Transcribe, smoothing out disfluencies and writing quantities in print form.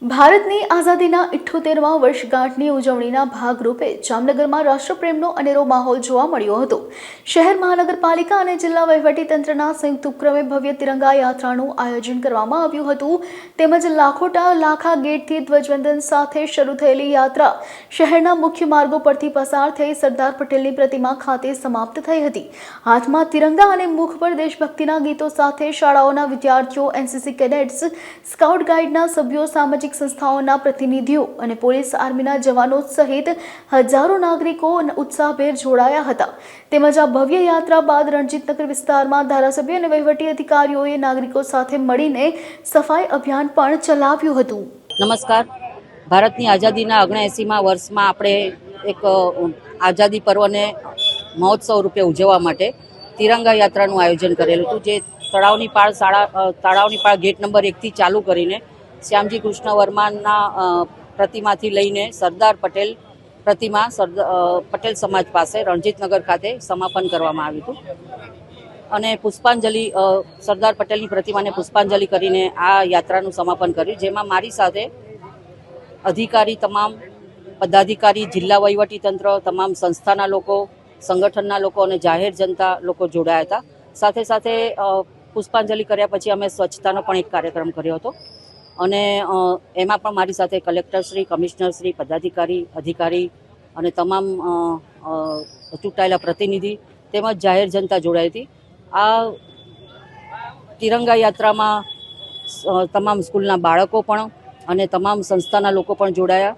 ભારતની આઝાદીના 78મા વર્ષગાંઠની ઉજવણીના ભાગરૂપે જામનગરમાં રાષ્ટ્રપ્રેમનો અનેરો માહોલ જોવા મળ્યો હતો। શહેર મહાનગરપાલિકા અને જિલ્લા વહીવટીતંત્રના સંયુક્ત ઉપક્રમે ભવ્ય તિરંગા યાત્રાનું આયોજન કરવામાં આવ્યું હતું। તેમજ લાખા ગેટથી ધ્વજવંદન સાથે શરૂ થયેલી યાત્રા શહેરના મુખ્ય માર્ગો પરથી પસાર થઈ સરદાર પટેલની પ્રતિમા ખાતે સમાપ્ત થઈ હતી। હાથમાં તિરંગા અને મુખ પર દેશભક્તિના ગીતો સાથે શાળાઓના વિદ્યાર્થીઓ, એનસીસી કેડેટ્સ, સ્કાઉટ ગાઈડના સભ્યો, સામાજિક સંસ્થાઓના પ્રતિનિધિઓ અને પોલીસ આર્મીના જવાનો સહિત હજારો નાગરિકો ઉત્સાહભેર જોડાયા હતા। તેમજ આ ભવ્ય યાત્રા બાદ રણજીતનગર વિસ્તારમાં ધારાસભ્ય અને વહીવટી અધિકારીઓએ નાગરિકો સાથે મળીને સફાઈ અભિયાન પણ ચલાવ્યું હતું। નમસ્કાર। ભારતની આઝાદીના 79મા વર્ષમાં આપણે એક આઝાદી પર્વને મહોત્સવ રૂપે ઉજવવા માટે તિરંગા યાત્રાનું આયોજન કરેલું હતું, જે તળાવની પાળ ગેટ નંબર 1થી ચાલુ કરીને શ્યામજી કૃષ્ણ વર્માના પ્રતિમાથી લઈને સરદાર પટેલ પ્રતિમા પટેલ સમાજ પાસે રણજીતનગર ખાતે સમાપન કરવામાં આવ્યું હતું અને પુષ્પાંજલિ સરદાર પટેલની પ્રતિમાને પુષ્પાંજલિ કરીને આ યાત્રાનું સમાપન કર્યું, જેમાં મારી સાથે અધિકારી, તમામ પદાધિકારી, જિલ્લા વહીવટીતંત્ર, તમામ સંસ્થાના લોકો, સંગઠનના લોકો અને જાહેર જનતા લોકો જોડાયા હતા। સાથે સાથે પુષ્પાંજલિ કર્યા પછી અમે સ્વચ્છતાનો પણ એક કાર્યક્રમ કર્યો હતો અને એમાં પણ મારી સાથે કલેક્ટરશ્રી, કમિશનરશ્રી, પદાધિકારી, અધિકારી અને તમામ ચૂંટાયેલા પ્રતિનિધિ તેમજ જાહેર જનતા જોડાઈ હતી। આ તિરંગા યાત્રામાં તમામ સ્કૂલના બાળકો પણ અને તમામ સંસ્થાના લોકો પણ જોડાયા।